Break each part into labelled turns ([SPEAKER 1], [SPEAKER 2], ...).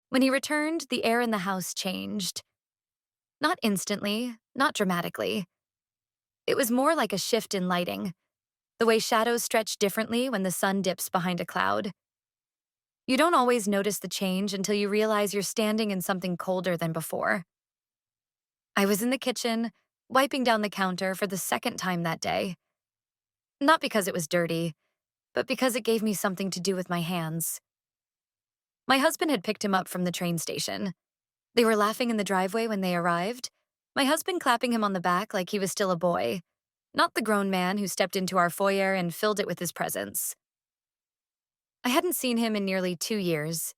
[SPEAKER 1] When he returned, the air in the house changed. Not instantly, not dramatically. It was more like a shift in lighting, the way shadows stretch differently when the sun dips behind a cloud. You don't always notice the change until you realize you're standing in something colder than before. I was in the kitchen, wiping down the counter for the second time that day. Not because it was dirty, but because it gave me something to do with my hands. My husband had picked him up from the train station. They were laughing in the driveway when they arrived, my husband clapping him on the back like he was still a boy, not the grown man who stepped into our foyer and filled it with his presence. I hadn't seen him in nearly 2 years.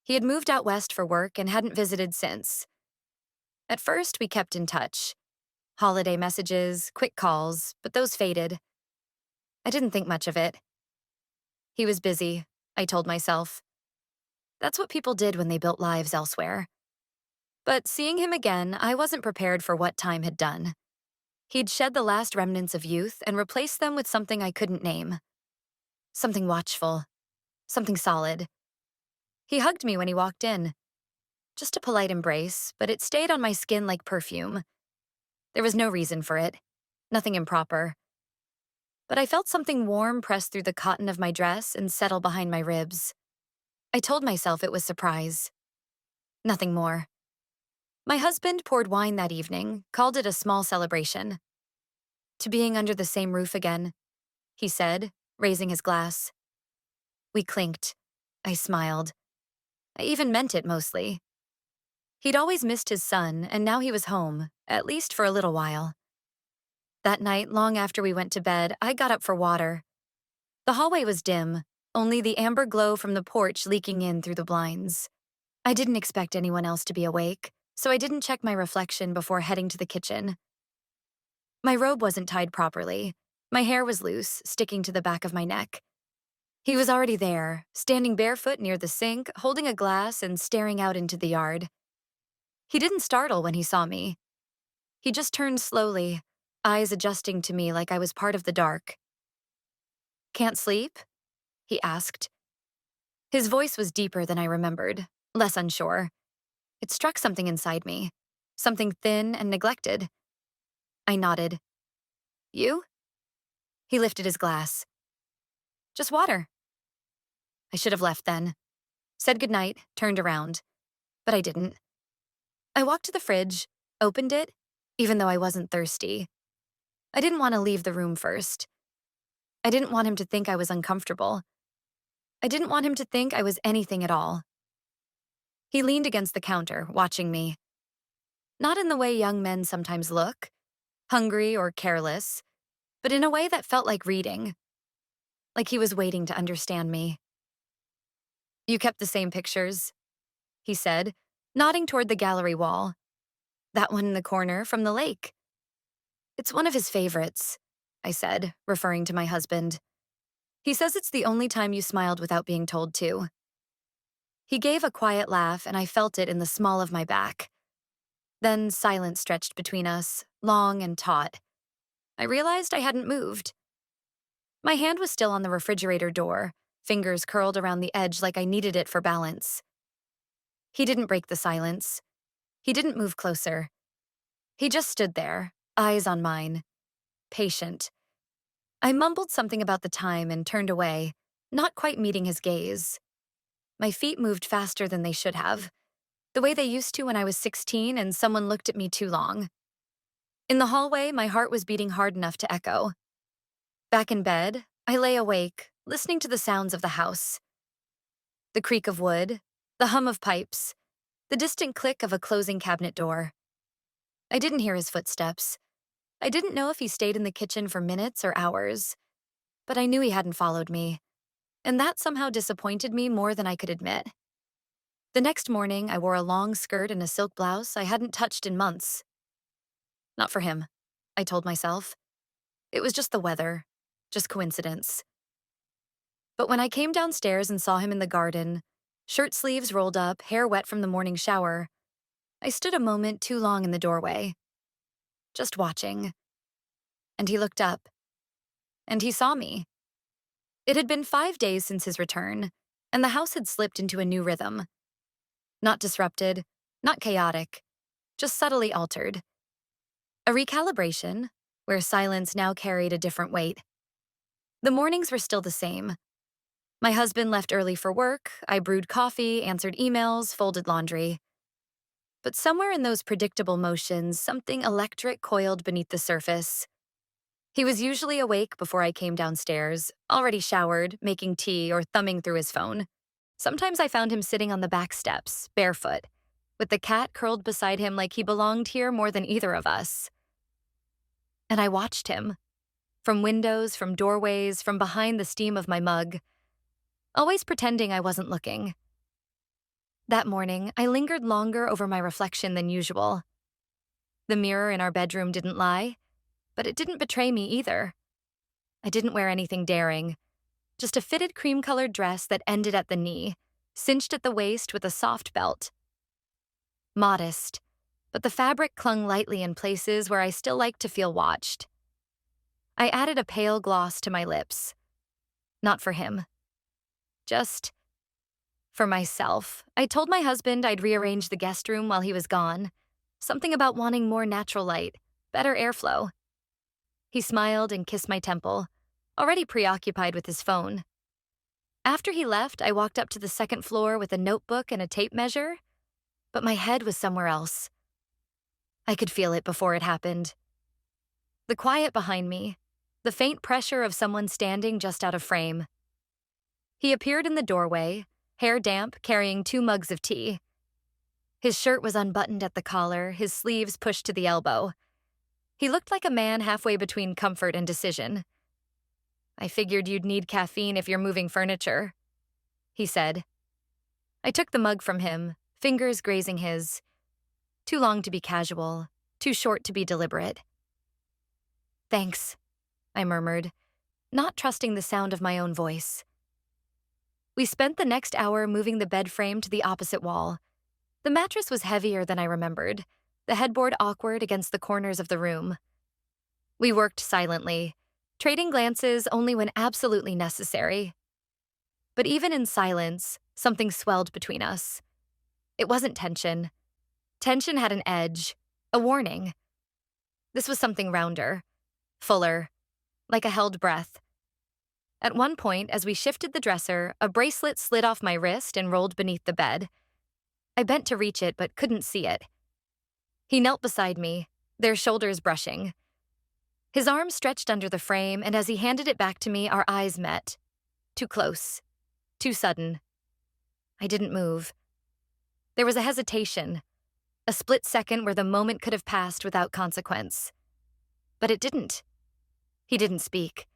[SPEAKER 1] He had moved out west for work and hadn't visited since. At first, we kept in touch. Holiday messages, quick calls, but those faded. I didn't think much of it. He was busy, I told myself. That's what people did when they built lives elsewhere. But seeing him again, I wasn't prepared for what time had done. He'd shed the last remnants of youth and replaced them with something I couldn't name. Something watchful. Something solid. He hugged me when he walked in. Just a polite embrace, but it stayed on my skin like perfume. There was no reason for it. Nothing improper. But I felt something warm press through the cotton of my dress and settle behind my ribs. I told myself it was surprise. Nothing more. My husband poured wine that evening, called it a small celebration. To being under the same roof again, he said, raising his glass. We clinked. I smiled. I even meant it mostly. He'd always missed his son, and now he was home, at least for a little while. That night, long after we went to bed, I got up for water. The hallway was dim, only the amber glow from the porch leaking in through the blinds. I didn't expect anyone else to be awake, so I didn't check my reflection before heading to the kitchen. My robe wasn't tied properly. My hair was loose, sticking to the back of my neck. He was already there, standing barefoot near the sink, holding a glass and staring out into the yard. He didn't startle when he saw me. He just turned slowly, eyes adjusting to me like I was part of the dark. Can't sleep? He asked. His voice was deeper than I remembered, less unsure. It struck something inside me, something thin and neglected. I nodded. You? He lifted his glass. Just water. I should have left then. Said goodnight, turned around. But I didn't. I walked to the fridge, opened it, even though I wasn't thirsty. I didn't want to leave the room first. I didn't want him to think I was uncomfortable. I didn't want him to think I was anything at all. He leaned against the counter, watching me. Not in the way young men sometimes look, hungry or careless, but in a way that felt like reading. Like he was waiting to understand me. You kept the same pictures, he said, nodding toward the gallery wall. That one in the corner from the lake. It's one of his favorites, I said, referring to my husband. He says it's the only time you smiled without being told to. He gave a quiet laugh, and I felt it in the small of my back. Then silence stretched between us, long and taut. I realized I hadn't moved. My hand was still on the refrigerator door, fingers curled around the edge like I needed it for balance. He didn't break the silence. He didn't move closer. He just stood there, eyes on mine, patient. I mumbled something about the time and turned away, not quite meeting his gaze. My feet moved faster than they should have, the way they used to when I was 16 and someone looked at me too long. In the hallway, my heart was beating hard enough to echo. Back in bed, I lay awake, listening to the sounds of the house. The creak of wood, the hum of pipes, the distant click of a closing cabinet door. I didn't hear his footsteps. I didn't know if he stayed in the kitchen for minutes or hours, but I knew he hadn't followed me, and that somehow disappointed me more than I could admit. The next morning, I wore a long skirt and a silk blouse I hadn't touched in months. Not for him, I told myself. It was just the weather, just coincidence. But when I came downstairs and saw him in the garden, shirt sleeves rolled up, hair wet from the morning shower, I stood a moment too long in the doorway, just watching. And he looked up. And he saw me. It had been 5 days since his return, and the house had slipped into a new rhythm. Not disrupted, not chaotic, just subtly altered. A recalibration, where silence now carried a different weight. The mornings were still the same. My husband left early for work, I brewed coffee, answered emails, folded laundry. But somewhere in those predictable motions, something electric coiled beneath the surface. He was usually awake before I came downstairs, already showered, making tea, or thumbing through his phone. Sometimes I found him sitting on the back steps, barefoot, with the cat curled beside him like he belonged here more than either of us. And I watched him. From windows, from doorways, from behind the steam of my mug, always pretending I wasn't looking. That morning, I lingered longer over my reflection than usual. The mirror in our bedroom didn't lie, but it didn't betray me either. I didn't wear anything daring, just a fitted cream-colored dress that ended at the knee, cinched at the waist with a soft belt. Modest, but the fabric clung lightly in places where I still liked to feel watched. I added a pale gloss to my lips. Not for him. Just for myself. I told my husband I'd rearrange the guest room while he was gone. Something about wanting more natural light, better airflow. He smiled and kissed my temple, already preoccupied with his phone. After he left, I walked up to the second floor with a notebook and a tape measure, but my head was somewhere else. I could feel it before it happened. The quiet behind me, the faint pressure of someone standing just out of frame. He appeared in the doorway, hair damp, carrying 2 mugs of tea. His shirt was unbuttoned at the collar, his sleeves pushed to the elbow. He looked like a man halfway between comfort and decision. "I figured you'd need caffeine if you're moving furniture," he said. I took the mug from him, fingers grazing his. Too long to be casual, too short to be deliberate. "Thanks," I murmured, not trusting the sound of my own voice. We spent the next hour moving the bed frame to the opposite wall. The mattress was heavier than I remembered, the headboard awkward against the corners of the room. We worked silently, trading glances only when absolutely necessary. But even in silence, something swelled between us. It wasn't tension. Tension had an edge, a warning. This was something rounder, fuller, like a held breath. At one point, as we shifted the dresser, a bracelet slid off my wrist and rolled beneath the bed. I bent to reach it, but couldn't see it. He knelt beside me, their shoulders brushing. His arm stretched under the frame, and as he handed it back to me, our eyes met. Too close. Too sudden. I didn't move. There was a hesitation, a split second where the moment could have passed without consequence. But it didn't. He didn't speak.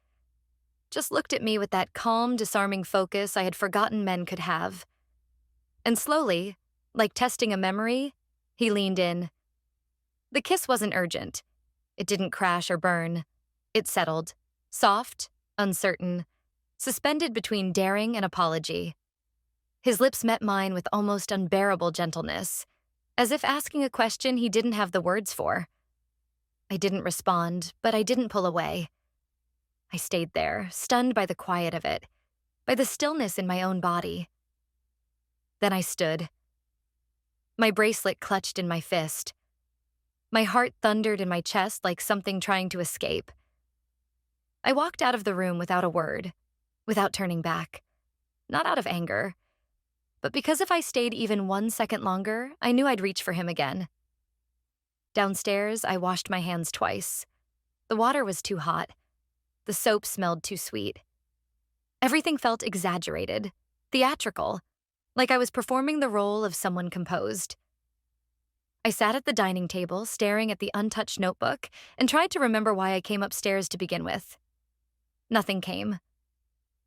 [SPEAKER 1] Just looked at me with that calm, disarming focus I had forgotten men could have. And slowly, like testing a memory, he leaned in. The kiss wasn't urgent. It didn't crash or burn. It settled, soft, uncertain, suspended between daring and apology. His lips met mine with almost unbearable gentleness, as if asking a question he didn't have the words for. I didn't respond, but I didn't pull away. I stayed there, stunned by the quiet of it, by the stillness in my own body. Then I stood. My bracelet clutched in my fist. My heart thundered in my chest like something trying to escape. I walked out of the room without a word, without turning back. Not out of anger, but because if I stayed even 1 second longer, I knew I'd reach for him again. Downstairs, I washed my hands twice. The water was too hot. The soap smelled too sweet. Everything felt exaggerated, theatrical, like I was performing the role of someone composed. I sat at the dining table, staring at the untouched notebook, and tried to remember why I came upstairs to begin with. Nothing came.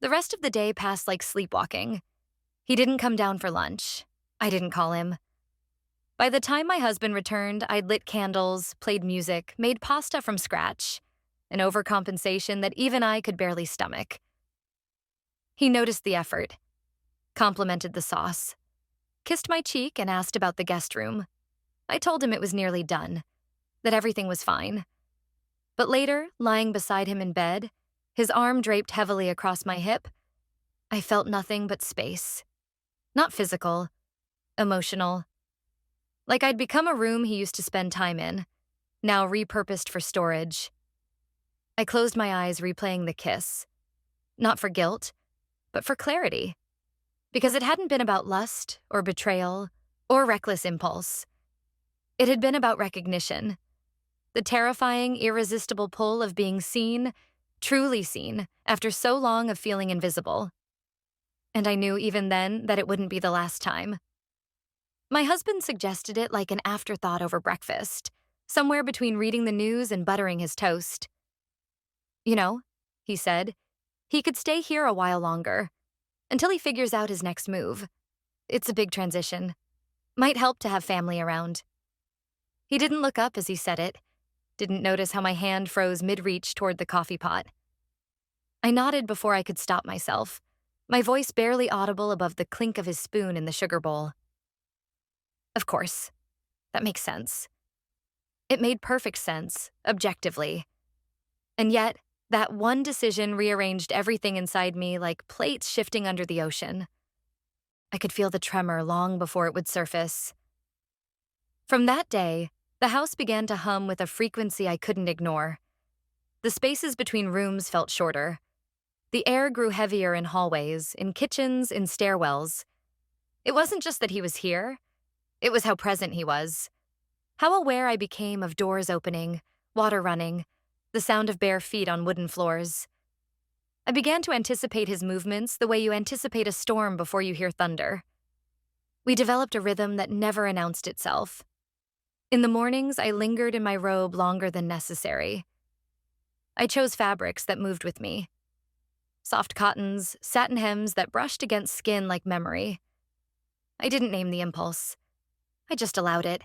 [SPEAKER 1] The rest of the day passed like sleepwalking. He didn't come down for lunch. I didn't call him. By the time my husband returned, I'd lit candles, played music, made pasta from scratch, an overcompensation that even I could barely stomach. He noticed the effort, complimented the sauce, kissed my cheek, and asked about the guest room. I told him it was nearly done, that everything was fine. But later, lying beside him in bed, his arm draped heavily across my hip, I felt nothing but space. Not physical, emotional. Like I'd become a room he used to spend time in, now repurposed for storage. I closed my eyes, replaying the kiss. Not for guilt, but for clarity. Because it hadn't been about lust or betrayal or reckless impulse. It had been about recognition. The terrifying, irresistible pull of being seen, truly seen, after so long of feeling invisible. And I knew even then that it wouldn't be the last time. My husband suggested it like an afterthought over breakfast, somewhere between reading the news and buttering his toast. You know, he said, he could stay here a while longer, until he figures out his next move. It's a big transition. Might help to have family around. He didn't look up as he said it, didn't notice how my hand froze mid-reach toward the coffee pot. I nodded before I could stop myself, my voice barely audible above the clink of his spoon in the sugar bowl. Of course. That makes sense. It made perfect sense, objectively. And yet, that one decision rearranged everything inside me like plates shifting under the ocean. I could feel the tremor long before it would surface. From that day, the house began to hum with a frequency I couldn't ignore. The spaces between rooms felt shorter. The air grew heavier in hallways, in kitchens, in stairwells. It wasn't just that he was here. It was how present he was. How aware I became of doors opening, water running, the sound of bare feet on wooden floors. I began to anticipate his movements the way you anticipate a storm before you hear thunder. We developed a rhythm that never announced itself. In the mornings, I lingered in my robe longer than necessary. I chose fabrics that moved with me. Soft cottons, satin hems that brushed against skin like memory. I didn't name the impulse. I just allowed it.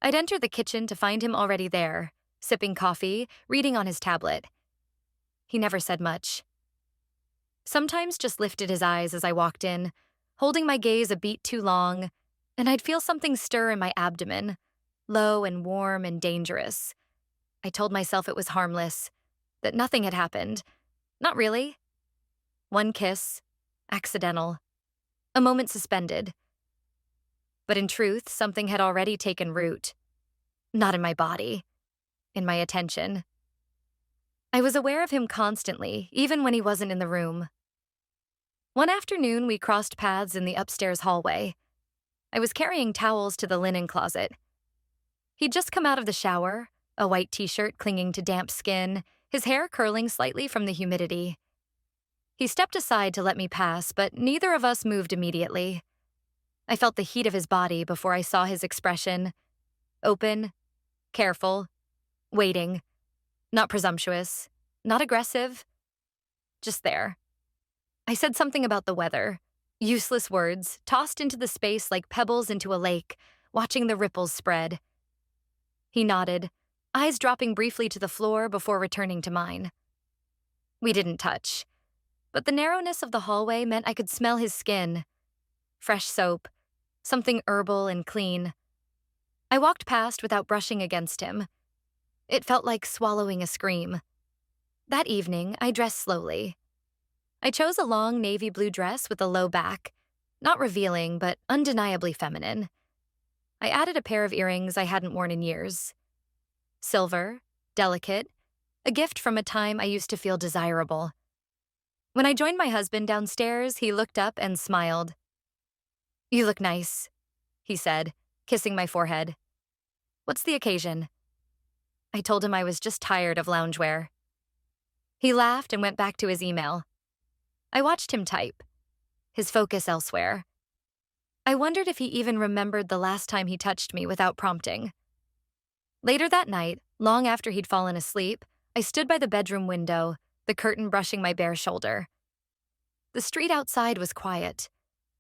[SPEAKER 1] I'd enter the kitchen to find him already there, sipping coffee, reading on his tablet. He never said much. Sometimes just lifted his eyes as I walked in, holding my gaze a beat too long, and I'd feel something stir in my abdomen, low and warm and dangerous. I told myself it was harmless, that nothing had happened. Not really. One kiss, accidental, a moment suspended. But in truth, something had already taken root. Not in my body, in my attention. I was aware of him constantly, even when he wasn't in the room. One afternoon, we crossed paths in the upstairs hallway. I was carrying towels to the linen closet. He'd just come out of the shower, a white t-shirt clinging to damp skin, his hair curling slightly from the humidity. He stepped aside to let me pass, but neither of us moved immediately. I felt the heat of his body before I saw his expression. Open, careful, waiting. Not presumptuous, not aggressive, just there. I said something about the weather. Useless words, tossed into the space like pebbles into a lake, watching the ripples spread. He nodded, eyes dropping briefly to the floor before returning to mine. We didn't touch, but the narrowness of the hallway meant I could smell his skin. Fresh soap, something herbal and clean. I walked past without brushing against him. It felt like swallowing a scream. That evening, I dressed slowly. I chose a long navy blue dress with a low back, not revealing, but undeniably feminine. I added a pair of earrings I hadn't worn in years. Silver, delicate, a gift from a time I used to feel desirable. When I joined my husband downstairs, he looked up and smiled. "You look nice," he said, kissing my forehead. "What's the occasion?" I told him I was just tired of loungewear. He laughed and went back to his email. I watched him type, his focus elsewhere. I wondered if he even remembered the last time he touched me without prompting. Later that night, long after he'd fallen asleep, I stood by the bedroom window, the curtain brushing my bare shoulder. The street outside was quiet.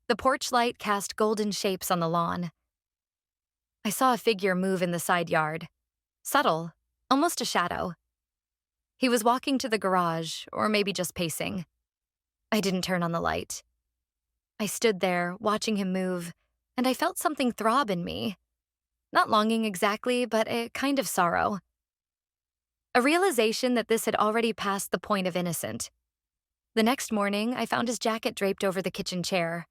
[SPEAKER 1] The porch light cast golden shapes on the lawn. I saw a figure move in the side yard. Subtle, almost a shadow. He was walking to the garage, or maybe just pacing. I didn't turn on the light. I stood there, watching him move, and I felt something throb in me. Not longing exactly, but a kind of sorrow. A realization that this had already passed the point of innocent. The next morning, I found his jacket draped over the kitchen chair.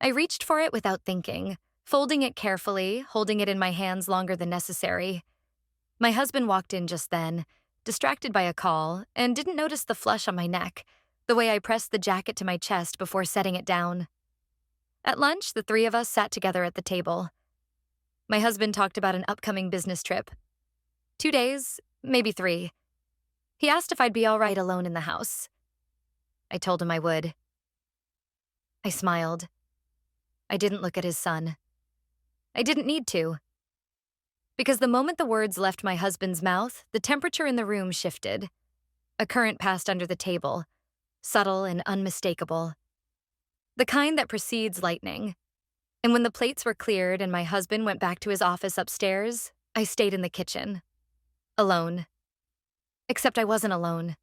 [SPEAKER 1] I reached for it without thinking, folding it carefully, holding it in my hands longer than necessary. My husband walked in just then, distracted by a call, and didn't notice the flush on my neck, the way I pressed the jacket to my chest before setting it down. At lunch, the three of us sat together at the table. My husband talked about an upcoming business trip. 2 days, maybe 3. He asked if I'd be all right alone in the house. I told him I would. I smiled. I didn't look at his son. I didn't need to. Because the moment the words left my husband's mouth, the temperature in the room shifted. A current passed under the table, subtle and unmistakable. The kind that precedes lightning. And when the plates were cleared and my husband went back to his office upstairs, I stayed in the kitchen. Alone. Except I wasn't alone.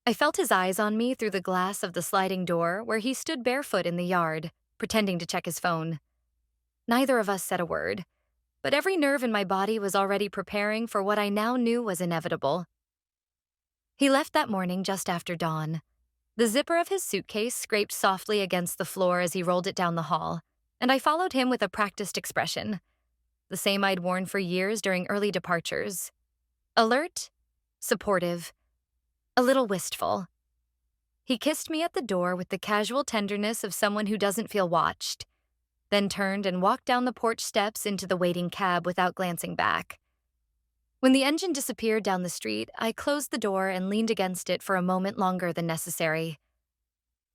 [SPEAKER 1] I felt his eyes on me through the glass of the sliding door where he stood barefoot in the yard, pretending to check his phone. Neither of us said a word, but every nerve in my body was already preparing for what I now knew was inevitable. He left that morning just after dawn. The zipper of his suitcase scraped softly against the floor as he rolled it down the hall, and I followed him with a practiced expression, the same I'd worn for years during early departures. Alert, supportive, a little wistful. He kissed me at the door with the casual tenderness of someone who doesn't feel watched, then turned and walked down the porch steps into the waiting cab without glancing back. When the engine disappeared down the street, I closed the door and leaned against it for a moment longer than necessary.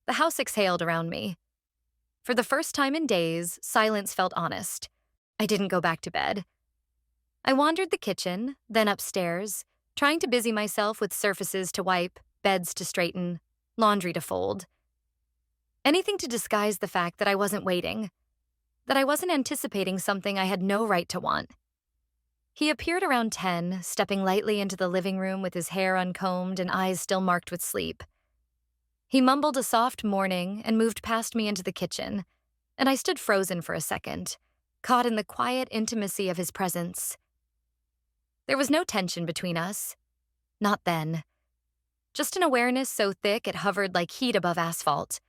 [SPEAKER 1] The house exhaled around me. For the first time in days, silence felt honest. I didn't go back to bed. I wandered the kitchen, then upstairs, trying to busy myself with surfaces to wipe, beds to straighten, laundry to fold. Anything to disguise the fact that I wasn't waiting, that I wasn't anticipating something I had no right to want. He appeared around 10, stepping lightly into the living room with his hair uncombed and eyes still marked with sleep. He mumbled a soft morning and moved past me into the kitchen, and I stood frozen for a second, caught in the quiet intimacy of his presence. There was no tension between us. Not then. Just an awareness so thick it hovered like heat above asphalt.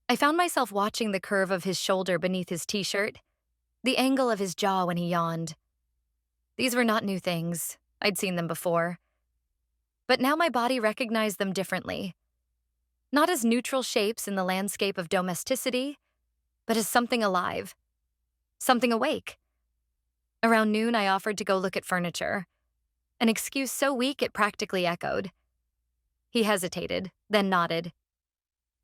[SPEAKER 1] I found myself watching the curve of his shoulder beneath his t-shirt, the angle of his jaw when he yawned. These were not new things. I'd seen them before. But now my body recognized them differently. Not as neutral shapes in the landscape of domesticity, but as something alive. Something awake. Around noon, I offered to go look at furniture, an excuse so weak it practically echoed. He hesitated, then nodded.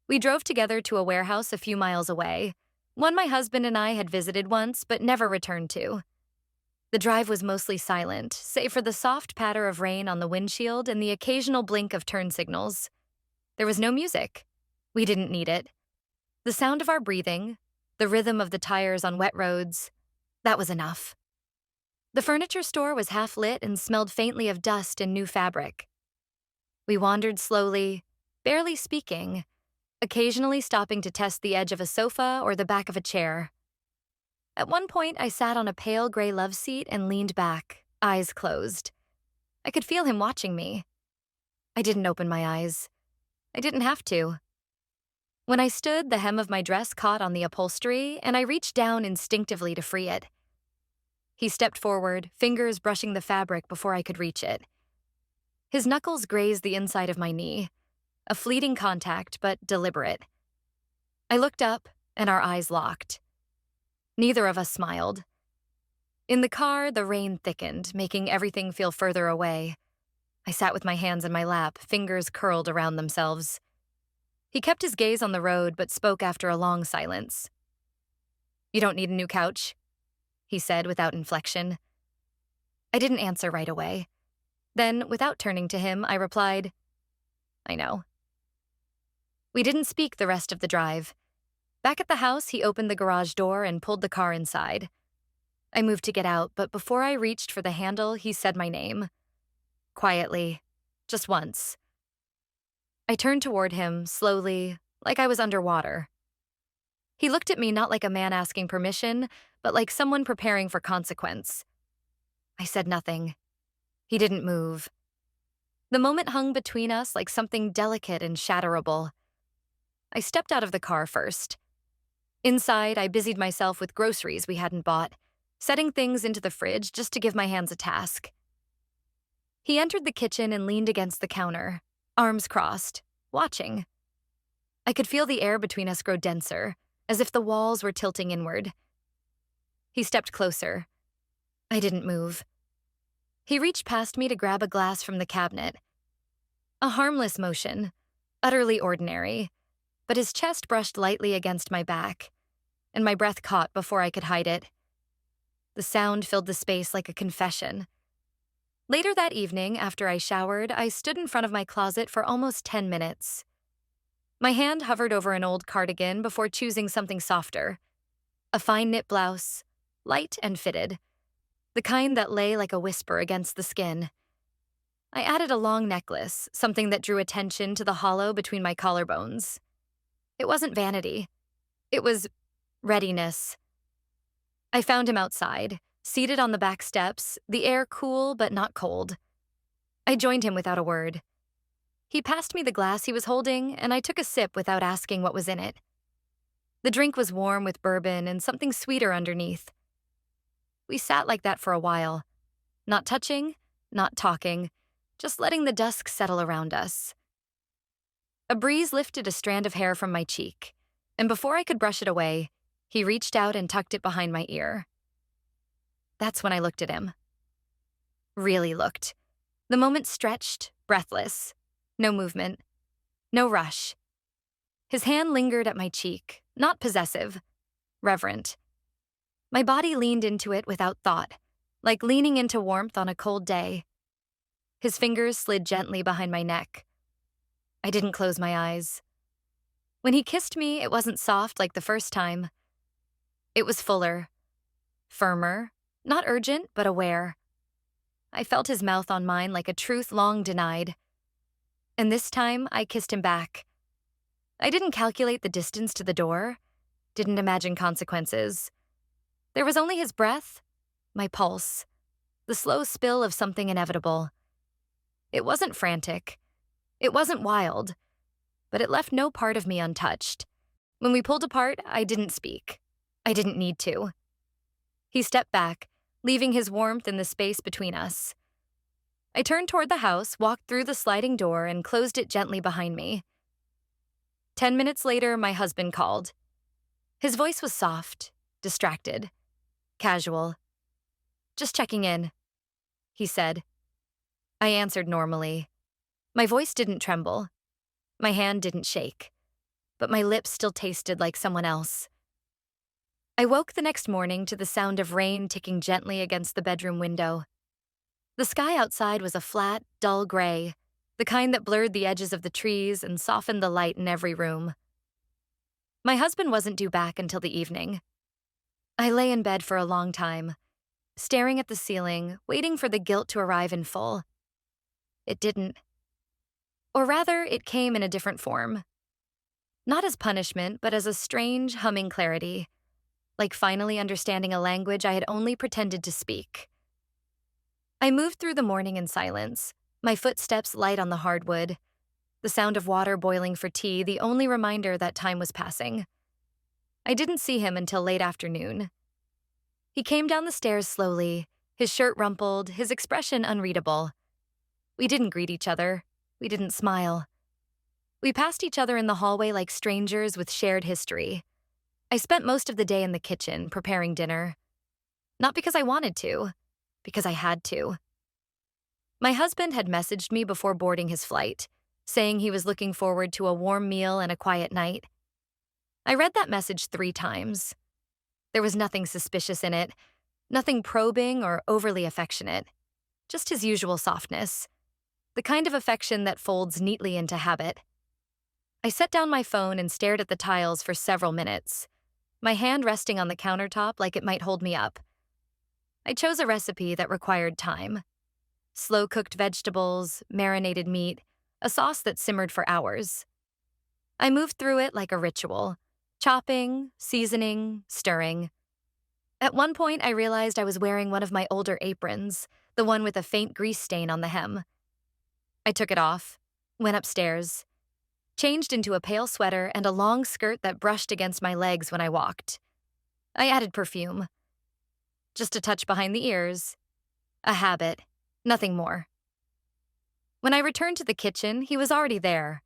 [SPEAKER 1] We drove together to a warehouse a few miles away, one my husband and I had visited once but never returned to. The drive was mostly silent, save for the soft patter of rain on the windshield and the occasional blink of turn signals. There was no music. We didn't need it. The sound of our breathing, the rhythm of the tires on wet roads, that was enough. The furniture store was half lit and smelled faintly of dust and new fabric. We wandered slowly, barely speaking, occasionally stopping to test the edge of a sofa or the back of a chair. At one point, I sat on a pale gray love seat and leaned back, eyes closed. I could feel him watching me. I didn't open my eyes. I didn't have to. When I stood, the hem of my dress caught on the upholstery, and I reached down instinctively to free it. He stepped forward, fingers brushing the fabric before I could reach it. His knuckles grazed the inside of my knee, a fleeting contact, but deliberate. I looked up, and our eyes locked. Neither of us smiled. In the car, the rain thickened, making everything feel further away. I sat with my hands in my lap, fingers curled around themselves. He kept his gaze on the road, but spoke after a long silence. "You don't need a new couch," he said without inflection. I didn't answer right away. Then, without turning to him, I replied, "I know." We didn't speak the rest of the drive. Back at the house, he opened the garage door and pulled the car inside. I moved to get out, but before I reached for the handle, he said my name. Quietly, just once. I turned toward him, slowly, like I was underwater. He looked at me not like a man asking permission, but like someone preparing for consequence. I said nothing. He didn't move. The moment hung between us like something delicate and shatterable. I stepped out of the car first. Inside, I busied myself with groceries we hadn't bought, setting things into the fridge just to give my hands a task. He entered the kitchen and leaned against the counter, arms crossed, watching. I could feel the air between us grow denser, as if the walls were tilting inward. He stepped closer. I didn't move. He reached past me to grab a glass from the cabinet. A harmless motion, utterly ordinary, but his chest brushed lightly against my back, and my breath caught before I could hide it. The sound filled the space like a confession. Later that evening, after I showered, I stood in front of my closet for almost 10 minutes. My hand hovered over an old cardigan before choosing something softer. A fine knit blouse, light and fitted, the kind that lay like a whisper against the skin. I added a long necklace, something that drew attention to the hollow between my collarbones. It wasn't vanity. It was readiness. I found him outside, seated on the back steps, the air cool but not cold. I joined him without a word. He passed me the glass he was holding, and I took a sip without asking what was in it. The drink was warm with bourbon and something sweeter underneath. We sat like that for a while, not touching, not talking, just letting the dusk settle around us. A breeze lifted a strand of hair from my cheek, and before I could brush it away, he reached out and tucked it behind my ear. That's when I looked at him. Really looked. The moment stretched, breathless. No movement. No rush. His hand lingered at my cheek, not possessive, reverent. My body leaned into it without thought, like leaning into warmth on a cold day. His fingers slid gently behind my neck. I didn't close my eyes. When he kissed me, it wasn't soft like the first time. It was fuller, firmer, not urgent, but aware. I felt his mouth on mine like a truth long denied. And this time, I kissed him back. I didn't calculate the distance to the door, didn't imagine consequences. There was only his breath, my pulse, the slow spill of something inevitable. It wasn't frantic. It wasn't wild. But it left no part of me untouched. When we pulled apart, I didn't speak. I didn't need to. He stepped back, leaving his warmth in the space between us. I turned toward the house, walked through the sliding door, and closed it gently behind me. 10 minutes later, my husband called. His voice was soft, distracted, casual. "Just checking in," he said. I answered normally. My voice didn't tremble. My hand didn't shake. But my lips still tasted like someone else. I woke the next morning to the sound of rain ticking gently against the bedroom window. The sky outside was a flat, dull gray, the kind that blurred the edges of the trees and softened the light in every room. My husband wasn't due back until the evening. I lay in bed for a long time, staring at the ceiling, waiting for the guilt to arrive in full. It didn't. Or rather, it came in a different form. Not as punishment, but as a strange, humming clarity, like finally understanding a language I had only pretended to speak. I moved through the morning in silence, my footsteps light on the hardwood, the sound of water boiling for tea the only reminder that time was passing. I didn't see him until late afternoon. He came down the stairs slowly, his shirt rumpled, his expression unreadable. We didn't greet each other. We didn't smile. We passed each other in the hallway like strangers with shared history. I spent most of the day in the kitchen preparing dinner. Not because I wanted to, because I had to. My husband had messaged me before boarding his flight, saying he was looking forward to a warm meal and a quiet night. I read that message 3 times. There was nothing suspicious in it, nothing probing or overly affectionate, just his usual softness, the kind of affection that folds neatly into habit. I set down my phone and stared at the tiles for several minutes, my hand resting on the countertop like it might hold me up. I chose a recipe that required time. Slow-cooked vegetables, marinated meat, a sauce that simmered for hours. I moved through it like a ritual, chopping, seasoning, stirring. At one point, I realized I was wearing one of my older aprons, the one with a faint grease stain on the hem. I took it off, went upstairs, changed into a pale sweater and a long skirt that brushed against my legs when I walked. I added perfume. Just a touch behind the ears. A habit. Nothing more. When I returned to the kitchen, he was already there.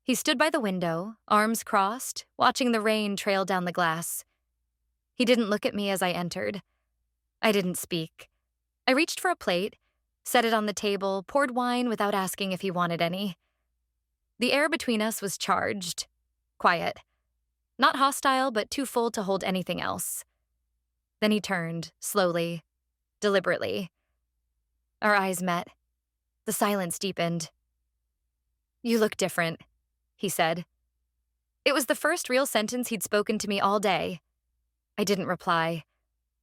[SPEAKER 1] He stood by the window, arms crossed, watching the rain trail down the glass. He didn't look at me as I entered. I didn't speak. I reached for a plate, set it on the table, poured wine without asking if he wanted any. The air between us was charged, quiet. Not hostile, but too full to hold anything else. Then he turned, slowly, deliberately. Our eyes met. The silence deepened. "You look different," he said. It was the first real sentence he'd spoken to me all day. I didn't reply.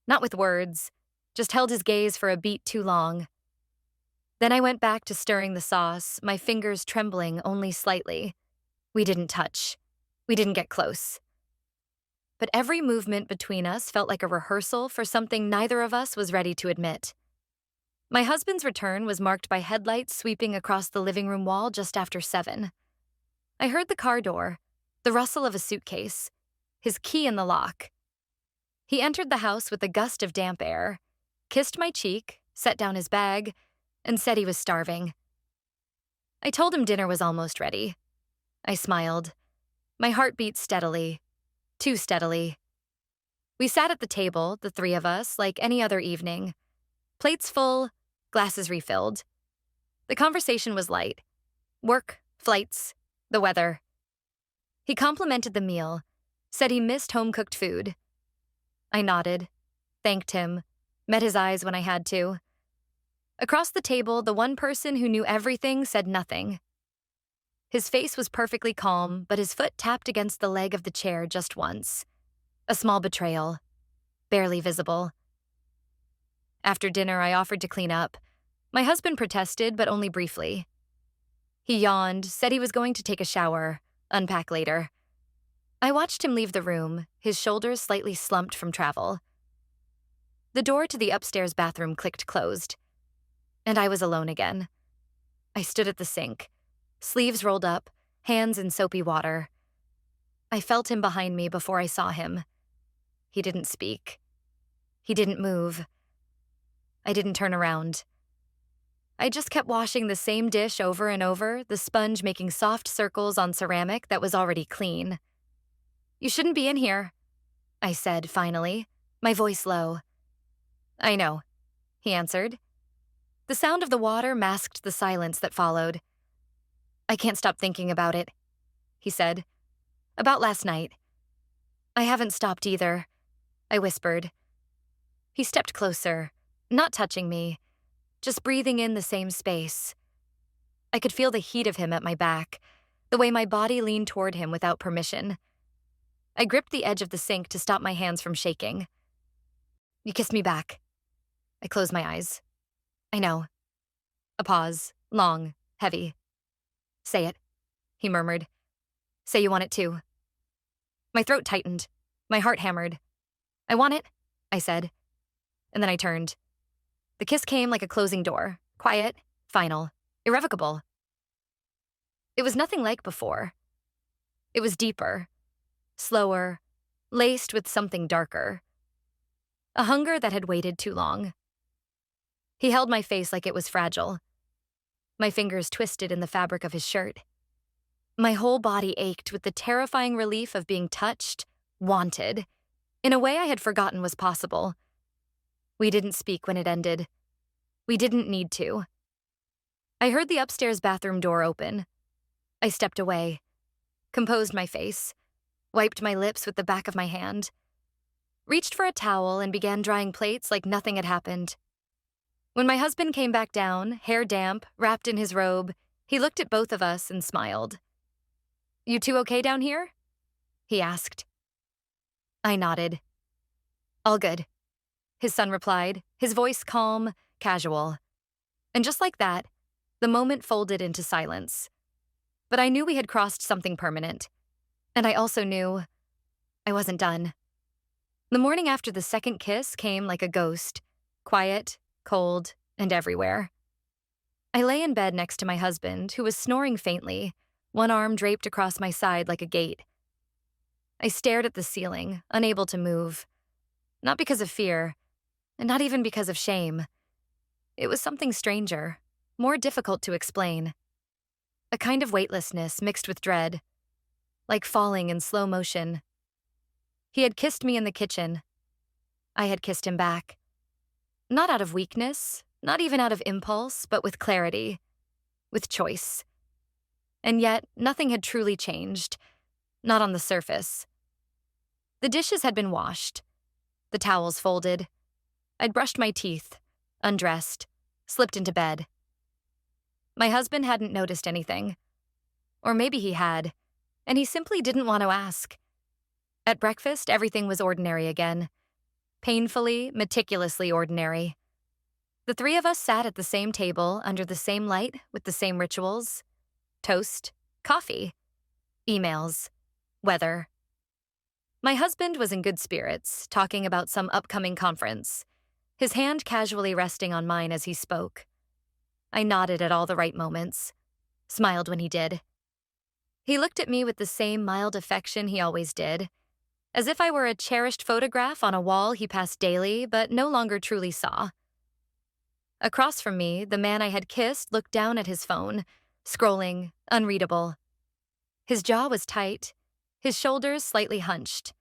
[SPEAKER 1] Not with words, just held his gaze for a beat too long. Then I went back to stirring the sauce, my fingers trembling only slightly. We didn't touch. We didn't get close. But every movement between us felt like a rehearsal for something neither of us was ready to admit. My husband's return was marked by headlights sweeping across the living room wall just after 7. I heard the car door, the rustle of a suitcase, his key in the lock. He entered the house with a gust of damp air, kissed my cheek, set down his bag, and said he was starving. I told him dinner was almost ready. I smiled. My heart beat steadily, too steadily. We sat at the table, the three of us, like any other evening. Plates full, glasses refilled. The conversation was light. Work, flights, the weather. He complimented the meal, said he missed home-cooked food. I nodded, thanked him, met his eyes when I had to. Across the table, the one person who knew everything said nothing. His face was perfectly calm, but his foot tapped against the leg of the chair just once. A small betrayal, barely visible. After dinner, I offered to clean up. My husband protested, but only briefly. He yawned, said he was going to take a shower, unpack later. I watched him leave the room, his shoulders slightly slumped from travel. The door to the upstairs bathroom clicked closed, and I was alone again. I stood at the sink, sleeves rolled up, hands in soapy water. I felt him behind me before I saw him. He didn't speak. He didn't move. I didn't turn around. I just kept washing the same dish over and over, the sponge making soft circles on ceramic that was already clean. "You shouldn't be in here," I said finally, my voice low. "I know," he answered. The sound of the water masked the silence that followed. "I can't stop thinking about it," he said. "About last night." "I haven't stopped either," I whispered. He stepped closer, not touching me, just breathing in the same space. I could feel the heat of him at my back, the way my body leaned toward him without permission. I gripped the edge of the sink to stop my hands from shaking. "You kissed me back." I closed my eyes. "I know." A pause, long, heavy. "Say it," he murmured. "Say you want it too." My throat tightened. My heart hammered. "I want it," I said. And then I turned. The kiss came like a closing door, quiet, final, irrevocable. It was nothing like before. It was deeper, slower, laced with something darker. A hunger that had waited too long. He held my face like it was fragile. My fingers twisted in the fabric of his shirt. My whole body ached with the terrifying relief of being touched, wanted, in a way I had forgotten was possible. We didn't speak when it ended. We didn't need to. I heard the upstairs bathroom door open. I stepped away, composed my face, wiped my lips with the back of my hand, reached for a towel and began drying plates like nothing had happened. When my husband came back down, hair damp, wrapped in his robe, he looked at both of us and smiled. "You two okay down here?" he asked. I nodded. "All good," his son replied, his voice calm, casual. And just like that, the moment folded into silence. But I knew we had crossed something permanent. And I also knew I wasn't done. The morning after the second kiss came like a ghost, quiet, cold, and everywhere. I lay in bed next to my husband, who was snoring faintly, one arm draped across my side like a gate. I stared at the ceiling, unable to move. Not because of fear, and not even because of shame. It was something stranger, more difficult to explain. A kind of weightlessness mixed with dread, like falling in slow motion. He had kissed me in the kitchen. I had kissed him back. Not out of weakness, not even out of impulse, but with clarity, with choice. And yet, nothing had truly changed, not on the surface. The dishes had been washed, the towels folded. I'd brushed my teeth, undressed, slipped into bed. My husband hadn't noticed anything. Or maybe he had, and he simply didn't want to ask. At breakfast, everything was ordinary again. Painfully, meticulously ordinary. The three of us sat at the same table, under the same light, with the same rituals. Toast, coffee, emails, weather. My husband was in good spirits, talking about some upcoming conference, his hand casually resting on mine as he spoke. I nodded at all the right moments, smiled when he did. He looked at me with the same mild affection he always did, as if I were a cherished photograph on a wall he passed daily but no longer truly saw. Across from me, the man I had kissed looked down at his phone, scrolling, unreadable. His jaw was tight, his shoulders slightly hunched.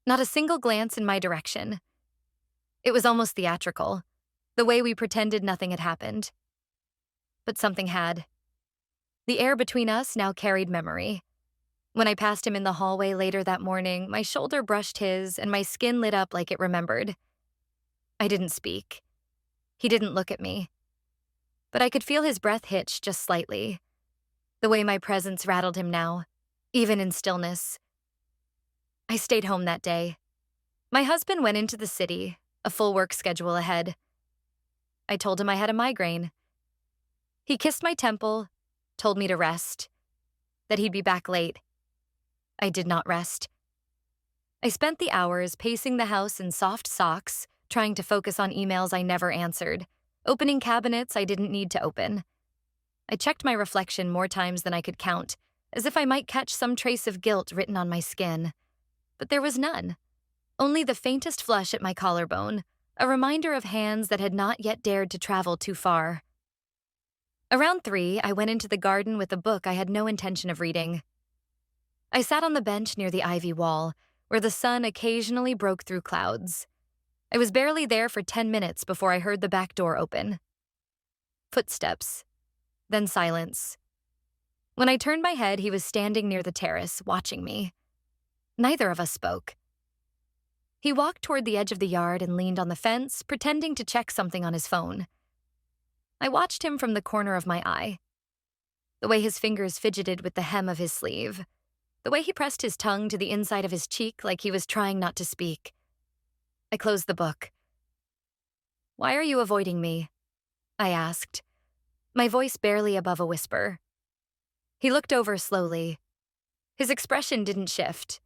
[SPEAKER 1] Not a single glance in my direction. It was almost theatrical, the way we pretended nothing had happened. But something had. The air between us now carried memory. When I passed him in the hallway later that morning, my shoulder brushed his and my skin lit up like it remembered. I didn't speak. He didn't look at me. But I could feel his breath hitch just slightly, the way my presence rattled him now, even in stillness. I stayed home that day. My husband went into the city, a full work schedule ahead. I told him I had a migraine. He kissed my temple, told me to rest, that he'd be back late. I did not rest. I spent the hours pacing the house in soft socks, trying to focus on emails I never answered, opening cabinets I didn't need to open. I checked my reflection more times than I could count, as if I might catch some trace of guilt written on my skin. But there was none. Only the faintest flush at my collarbone, a reminder of hands that had not yet dared to travel too far. Around 3, I went into the garden with a book I had no intention of reading. I sat on the bench near the ivy wall, where the sun occasionally broke through clouds. I was barely there for 10 minutes before I heard the back door open. Footsteps. Then silence. When I turned my head, he was standing near the terrace, watching me. Neither of us spoke. He walked toward the edge of the yard and leaned on the fence, pretending to check something on his phone. I watched him from the corner of my eye. The way his fingers fidgeted with the hem of his sleeve. The way he pressed his tongue to the inside of his cheek like he was trying not to speak. I closed the book. "Why are you avoiding me?" I asked, my voice barely above a whisper. He looked over slowly. His expression didn't shift.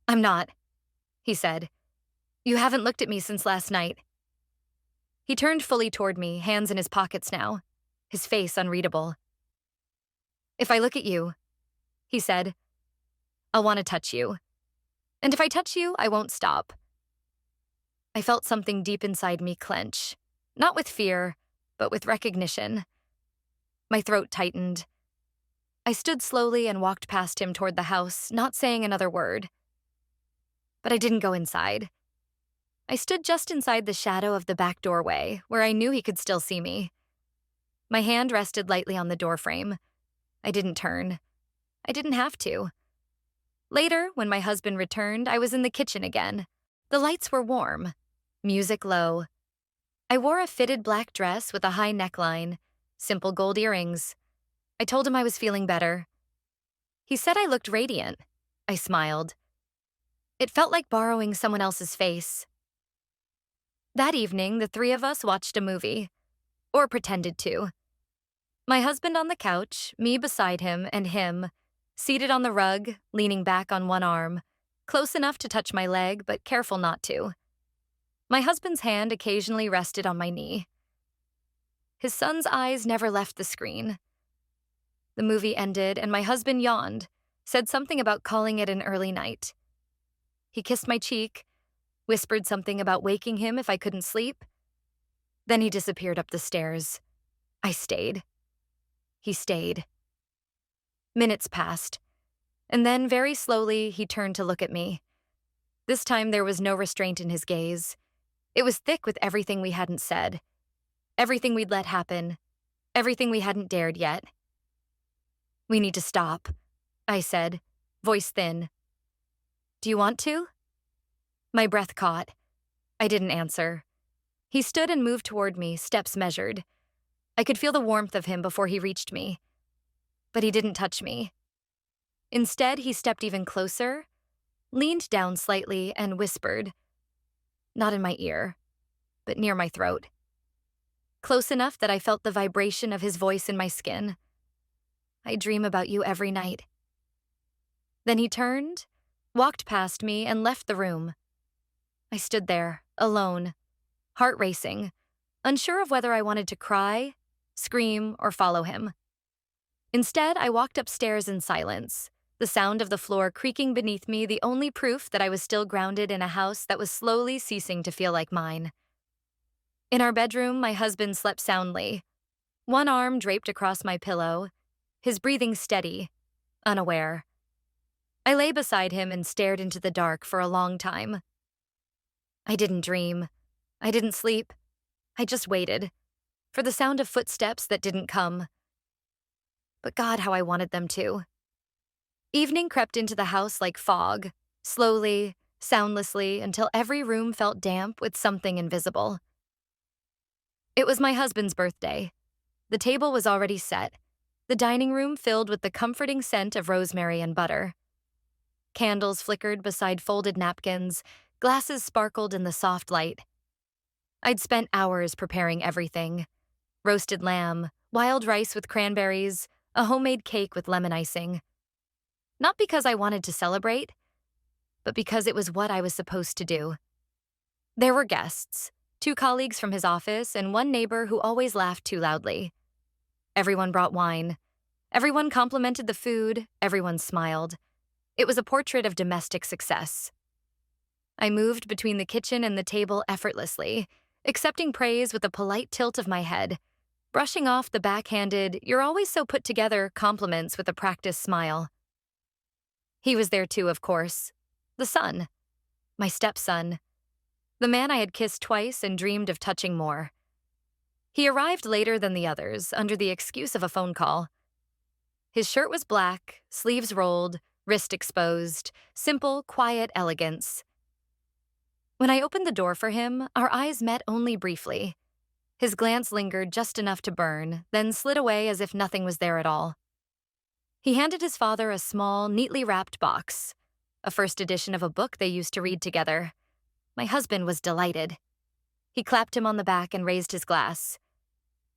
[SPEAKER 1] "I'm not," he said. "You haven't looked at me since last night." He turned fully toward me, hands in his pockets now, his face unreadable. "If I look at you," he said, "I'll want to touch you. And if I touch you, I won't stop." I felt something deep inside me clench, not with fear, but with recognition. My throat tightened. I stood slowly and walked past him toward the house, not saying another word. But I didn't go inside. I stood just inside the shadow of the back doorway, where I knew he could still see me. My hand rested lightly on the doorframe. I didn't turn. I didn't have to. Later, when my husband returned, I was in the kitchen again. The lights were warm, music low. I wore a fitted black dress with a high neckline, simple gold earrings. I told him I was feeling better. He said I looked radiant. I smiled. It felt like borrowing someone else's face. That evening, the three of us watched a movie. Or pretended to. My husband on the couch, me beside him, and him, seated on the rug, leaning back on one arm, close enough to touch my leg, but careful not to. My husband's hand occasionally rested on my knee. His son's eyes never left the screen. The movie ended, and my husband yawned, said something about calling it an early night. He kissed my cheek, whispered something about waking him if I couldn't sleep. Then he disappeared up the stairs. I stayed. He stayed. Minutes passed, and then very slowly he turned to look at me. This time there was no restraint in his gaze. It was thick with everything we hadn't said, everything we'd let happen, everything we hadn't dared yet. "We need to stop," I said, voice thin. "Do you want to?" My breath caught. I didn't answer. He stood and moved toward me, steps measured. I could feel the warmth of him before he reached me. But he didn't touch me. Instead, he stepped even closer, leaned down slightly, and whispered. Not in my ear, but near my throat. Close enough that I felt the vibration of his voice in my skin. "I dream about you every night." Then he turned, walked past me, and left the room. I stood there, alone, heart racing, unsure of whether I wanted to cry, scream, or follow him. Instead, I walked upstairs in silence, the sound of the floor creaking beneath me the only proof that I was still grounded in a house that was slowly ceasing to feel like mine. In our bedroom, my husband slept soundly, one arm draped across my pillow, his breathing steady, unaware. I lay beside him and stared into the dark for a long time. I didn't dream. I didn't sleep. I just waited for the sound of footsteps that didn't come. But God, how I wanted them to. Evening crept into the house like fog, slowly, soundlessly, until every room felt damp with something invisible. It was my husband's birthday. The table was already set, the dining room filled with the comforting scent of rosemary and butter. Candles flickered beside folded napkins, glasses sparkled in the soft light. I'd spent hours preparing everything. Roasted lamb, wild rice with cranberries, a homemade cake with lemon icing. Not because I wanted to celebrate, but because it was what I was supposed to do. There were guests, 2 colleagues from his office and 1 neighbor who always laughed too loudly. Everyone brought wine. Everyone complimented the food. Everyone smiled. It was a portrait of domestic success. I moved between the kitchen and the table effortlessly, accepting praise with a polite tilt of my head, brushing off the backhanded, "you're always so put together" compliments with a practiced smile. He was there too, of course. The son. My stepson. The man I had kissed twice and dreamed of touching more. He arrived later than the others, under the excuse of a phone call. His shirt was black, sleeves rolled, wrist exposed, simple, quiet elegance. When I opened the door for him, our eyes met only briefly. His glance lingered just enough to burn, then slid away as if nothing was there at all. He handed his father a small, neatly wrapped box, a first edition of a book they used to read together. My husband was delighted. He clapped him on the back and raised his glass.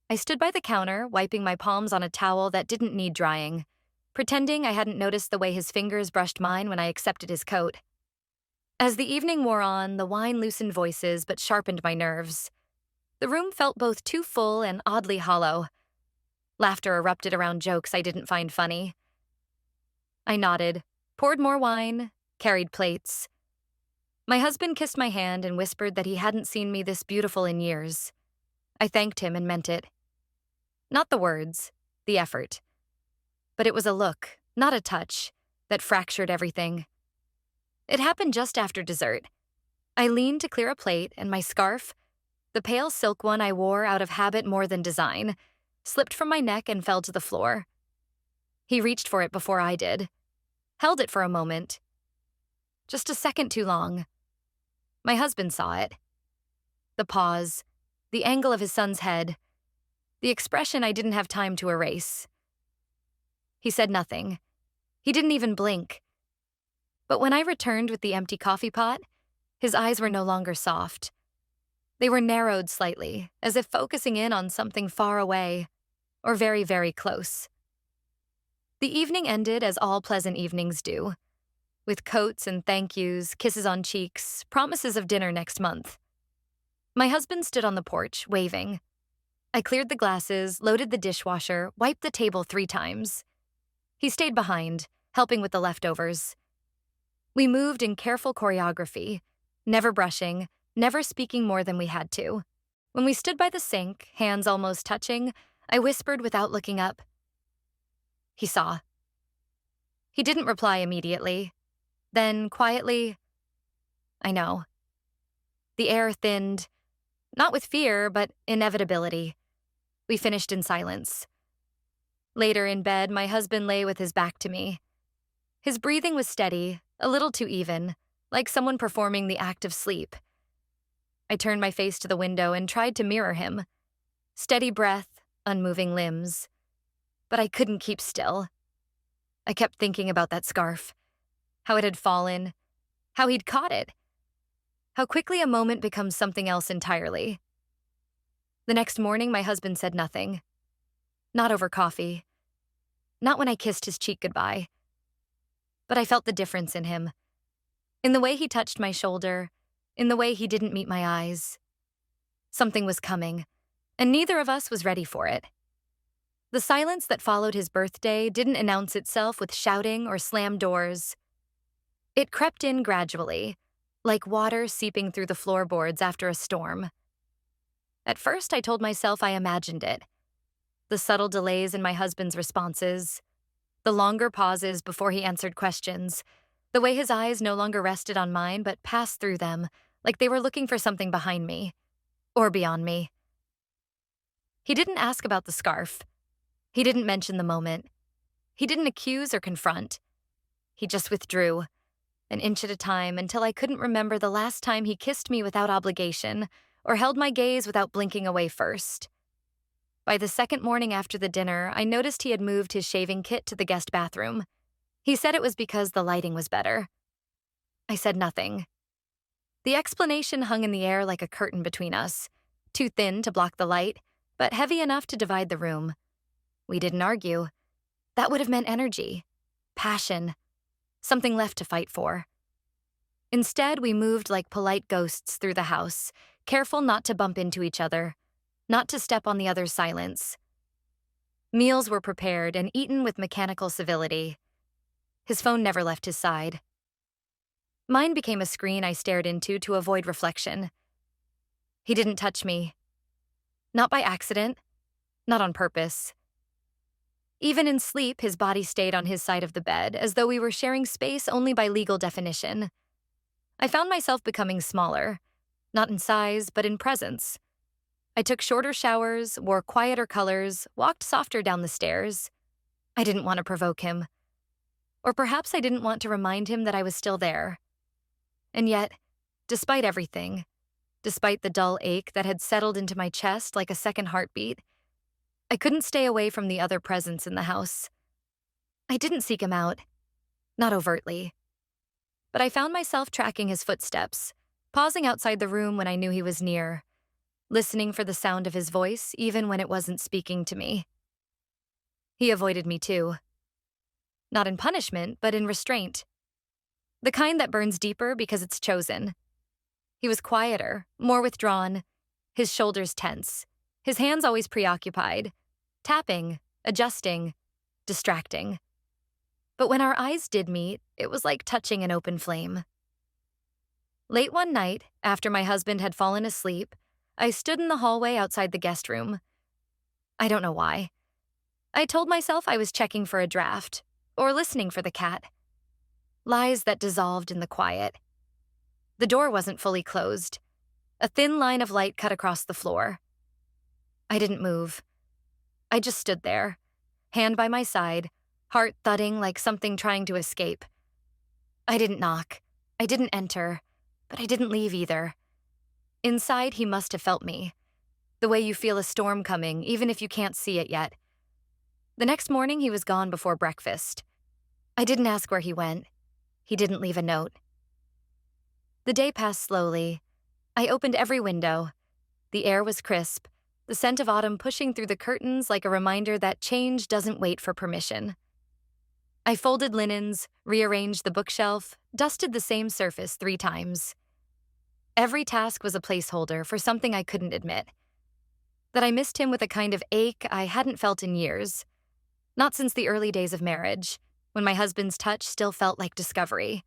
[SPEAKER 1] I stood by the counter, wiping my palms on a towel that didn't need drying, pretending I hadn't noticed the way his fingers brushed mine when I accepted his coat. As the evening wore on, the wine loosened voices but sharpened my nerves. The room felt both too full and oddly hollow. Laughter erupted around jokes I didn't find funny. I nodded, poured more wine, carried plates. My husband kissed my hand and whispered that he hadn't seen me this beautiful in years. I thanked him and meant it. Not the words, the effort. But it was a look, not a touch, that fractured everything. It happened just after dessert. I leaned to clear a plate, and my scarf, the pale silk one I wore out of habit more than design, slipped from my neck and fell to the floor. He reached for it before I did, held it for a moment. Just a second too long. My husband saw it. The pause, the angle of his son's head, the expression I didn't have time to erase. He said nothing. He didn't even blink. But when I returned with the empty coffee pot, his eyes were no longer soft. They were narrowed slightly, as if focusing in on something far away, or very, very close. The evening ended as all pleasant evenings do, with coats and thank yous, kisses on cheeks, promises of dinner next month. My husband stood on the porch, waving. I cleared the glasses, loaded the dishwasher, wiped the table 3 times. He stayed behind, helping with the leftovers. We moved in careful choreography, never brushing, never speaking more than we had to. When we stood by the sink, hands almost touching, I whispered without looking up. He saw. He didn't reply immediately. Then, quietly, I know. The air thinned, not with fear, but inevitability. We finished in silence. Later in bed, my husband lay with his back to me. His breathing was steady, a little too even, like someone performing the act of sleep. I turned my face to the window and tried to mirror him. Steady breath, unmoving limbs. But I couldn't keep still. I kept thinking about that scarf. How it had fallen. How he'd caught it. How quickly a moment becomes something else entirely. The next morning, my husband said nothing. Not over coffee. Not when I kissed his cheek goodbye. But I felt the difference in him. In the way he touched my shoulder, in the way he didn't meet my eyes. Something was coming, and neither of us was ready for it. The silence that followed his birthday didn't announce itself with shouting or slammed doors. It crept in gradually, like water seeping through the floorboards after a storm. At first, I told myself I imagined it. The subtle delays in my husband's responses, the longer pauses before he answered questions, the way his eyes no longer rested on mine but passed through them, like they were looking for something behind me, or beyond me. He didn't ask about the scarf. He didn't mention the moment. He didn't accuse or confront. He just withdrew, an inch at a time, until I couldn't remember the last time he kissed me without obligation or held my gaze without blinking away first. By the second morning after the dinner, I noticed he had moved his shaving kit to the guest bathroom. He said it was because the lighting was better. I said nothing. The explanation hung in the air like a curtain between us, too thin to block the light, but heavy enough to divide the room. We didn't argue. That would have meant energy, passion, something left to fight for. Instead, we moved like polite ghosts through the house, careful not to bump into each other, not to step on the other's silence. Meals were prepared and eaten with mechanical civility. His phone never left his side. Mine became a screen I stared into to avoid reflection. He didn't touch me. Not by accident, not on purpose. Even in sleep, his body stayed on his side of the bed, as though we were sharing space only by legal definition. I found myself becoming smaller, not in size, but in presence. I took shorter showers, wore quieter colors, walked softer down the stairs. I didn't want to provoke him. Or perhaps I didn't want to remind him that I was still there. And yet, despite everything, despite the dull ache that had settled into my chest like a second heartbeat, I couldn't stay away from the other presence in the house. I didn't seek him out, not overtly. But I found myself tracking his footsteps, pausing outside the room when I knew he was near, listening for the sound of his voice even when it wasn't speaking to me. He avoided me too. Not in punishment, but in restraint. The kind that burns deeper because it's chosen. He was quieter, more withdrawn, his shoulders tense, his hands always preoccupied, tapping, adjusting, distracting. But when our eyes did meet, it was like touching an open flame. Late one night, after my husband had fallen asleep, I stood in the hallway outside the guest room. I don't know why. I told myself I was checking for a draft, or listening for the cat. Lies that dissolved in the quiet. The door wasn't fully closed. A thin line of light cut across the floor. I didn't move. I just stood there, hand by my side, heart thudding like something trying to escape. I didn't knock. I didn't enter, but I didn't leave either. Inside, he must have felt me, the way you feel a storm coming, even if you can't see it yet. The next morning, he was gone before breakfast. I didn't ask where he went. He didn't leave a note. The day passed slowly. I opened every window. The air was crisp, the scent of autumn pushing through the curtains like a reminder that change doesn't wait for permission. I folded linens, rearranged the bookshelf, dusted the same surface 3 times. Every task was a placeholder for something I couldn't admit. that I missed him with a kind of ache I hadn't felt in years, not since the early days of marriage, when my husband's touch still felt like discovery.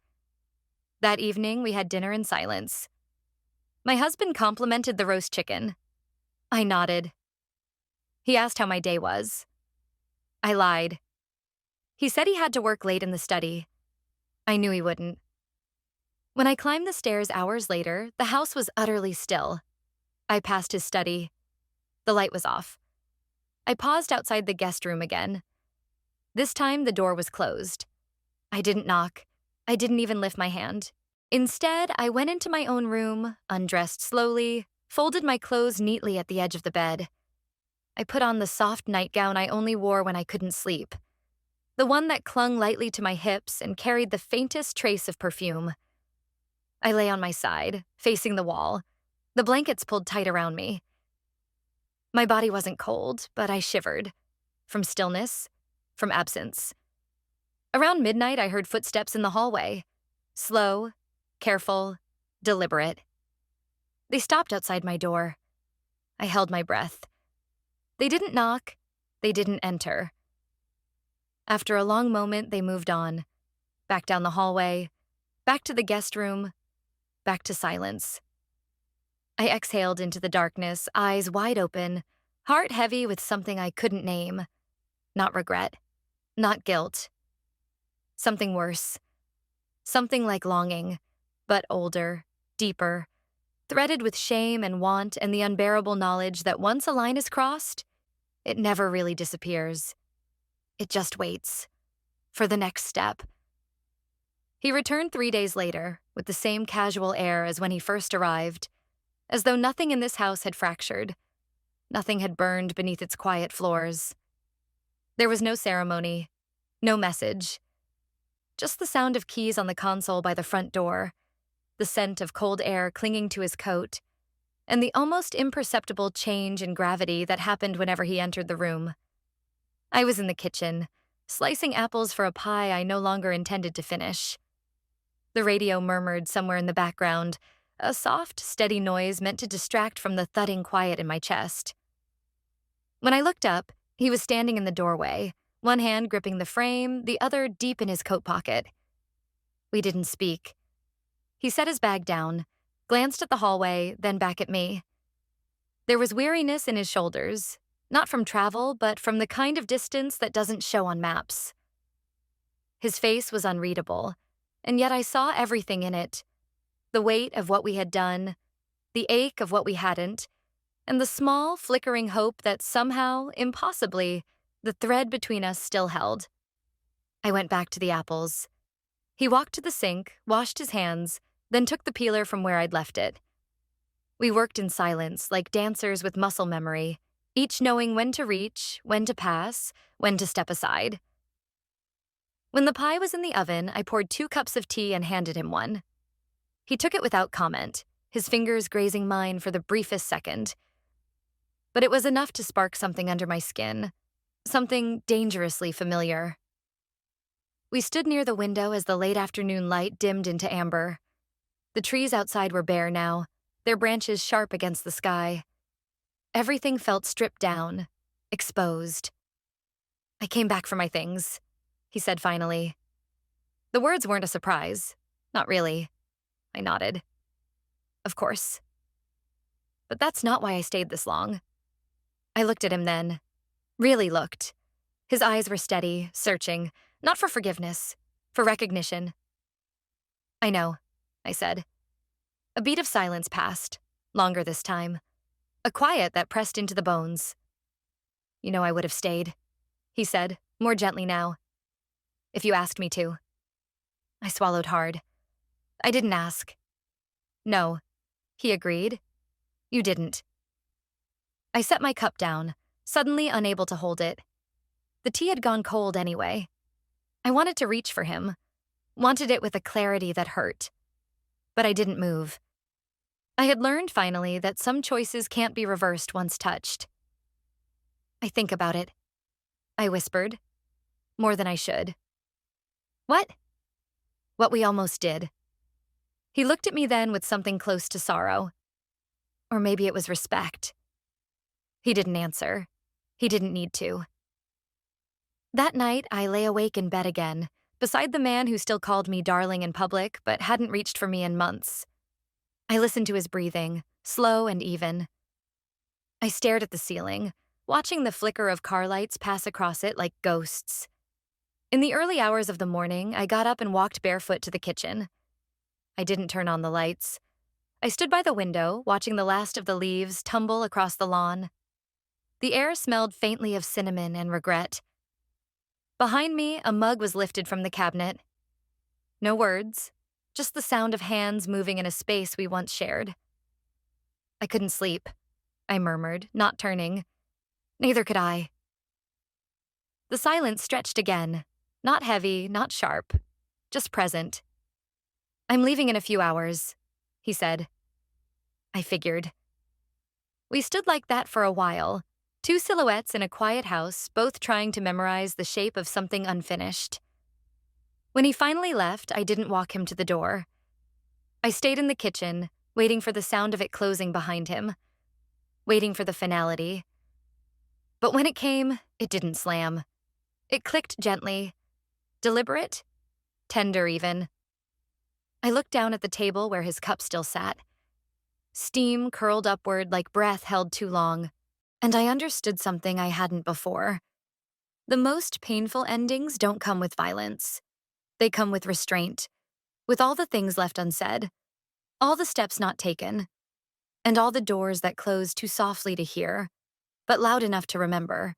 [SPEAKER 1] That evening, we had dinner in silence. My husband complimented the roast chicken. I nodded. He asked how my day was. I lied. He said he had to work late in the study. I knew he wouldn't. When I climbed the stairs hours later, the house was utterly still. I passed his study. The light was off. I paused outside the guest room again. This time, the door was closed. I didn't knock. I didn't even lift my hand. Instead, I went into my own room, undressed slowly, folded my clothes neatly at the edge of the bed. I put on the soft nightgown I only wore when I couldn't sleep, the one that clung lightly to my hips and carried the faintest trace of perfume. I lay on my side, facing the wall, the blankets pulled tight around me. My body wasn't cold, but I shivered. From stillness, from absence. Around midnight, I heard footsteps in the hallway. Slow, careful, deliberate. They stopped outside my door. I held my breath. They didn't knock. They didn't enter. After a long moment, they moved on. Back down the hallway, back to the guest room, back to silence. I exhaled into the darkness, eyes wide open, heart heavy with something I couldn't name. Not regret, not guilt. Something worse. Something like longing, but older, deeper, threaded with shame and want and the unbearable knowledge that once a line is crossed, it never really disappears. It just waits for the next step. He returned 3 days later with the same casual air as when he first arrived, as though nothing in this house had fractured, nothing had burned beneath its quiet floors. There was no ceremony, no message, just the sound of keys on the console by the front door, the scent of cold air clinging to his coat, and the almost imperceptible change in gravity that happened whenever he entered the room. I was in the kitchen, slicing apples for a pie I no longer intended to finish. The radio murmured somewhere in the background, a soft, steady noise meant to distract from the thudding quiet in my chest. When I looked up, he was standing in the doorway, one hand gripping the frame, the other deep in his coat pocket. We didn't speak. He set his bag down, glanced at the hallway, then back at me. There was weariness in his shoulders, not from travel, but from the kind of distance that doesn't show on maps. His face was unreadable, and yet I saw everything in it. The weight of what we had done, the ache of what we hadn't, and the small, flickering hope that somehow, impossibly, the thread between us still held. I went back to the apples. He walked to the sink, washed his hands, then took the peeler from where I'd left it. We worked in silence, like dancers with muscle memory, each knowing when to reach, when to pass, when to step aside. When the pie was in the oven, I poured 2 cups of tea and handed him one. He took it without comment, his fingers grazing mine for the briefest second. But it was enough to spark something under my skin, something dangerously familiar. We stood near the window as the late afternoon light dimmed into amber. The trees outside were bare now, their branches sharp against the sky. Everything felt stripped down, exposed. I came back for my things, he said finally. The words weren't a surprise. Not really. I nodded. Of course. But that's not why I stayed this long. I looked at him then. Really looked. His eyes were steady, searching, not for forgiveness, for recognition. I know, I said. A beat of silence passed, longer this time. A quiet that pressed into the bones. You know I would have stayed, he said, more gently now. If you asked me to. I swallowed hard. I didn't ask. No, he agreed. You didn't. I set my cup down, suddenly unable to hold it. The tea had gone cold anyway. I wanted to reach for him, wanted it with a clarity that hurt. But I didn't move. I had learned finally that some choices can't be reversed once touched. I think about it, I whispered, more than I should. What? What we almost did. He looked at me then with something close to sorrow. Or maybe it was respect. He didn't answer. He didn't need to. That night, I lay awake in bed again, beside the man who still called me darling in public but hadn't reached for me in months. I listened to his breathing, slow and even. I stared at the ceiling, watching the flicker of car lights pass across it like ghosts. In the early hours of the morning, I got up and walked barefoot to the kitchen. I didn't turn on the lights. I stood by the window, watching the last of the leaves tumble across the lawn. The air smelled faintly of cinnamon and regret. Behind me, a mug was lifted from the cabinet. No words, just the sound of hands moving in a space we once shared. I couldn't sleep, I murmured, not turning. Neither could I. The silence stretched again, not heavy, not sharp, just present. I'm leaving in a few hours, he said. I figured. We stood like that for a while, two silhouettes in a quiet house, both trying to memorize the shape of something unfinished. When he finally left, I didn't walk him to the door. I stayed in the kitchen, waiting for the sound of it closing behind him, waiting for the finality. But when it came, it didn't slam. It clicked gently, deliberate, tender even. I looked down at the table where his cup still sat. Steam curled upward like breath held too long, and I understood something I hadn't before. The most painful endings don't come with violence. They come with restraint, with all the things left unsaid, all the steps not taken, and all the doors that close too softly to hear, but loud enough to remember.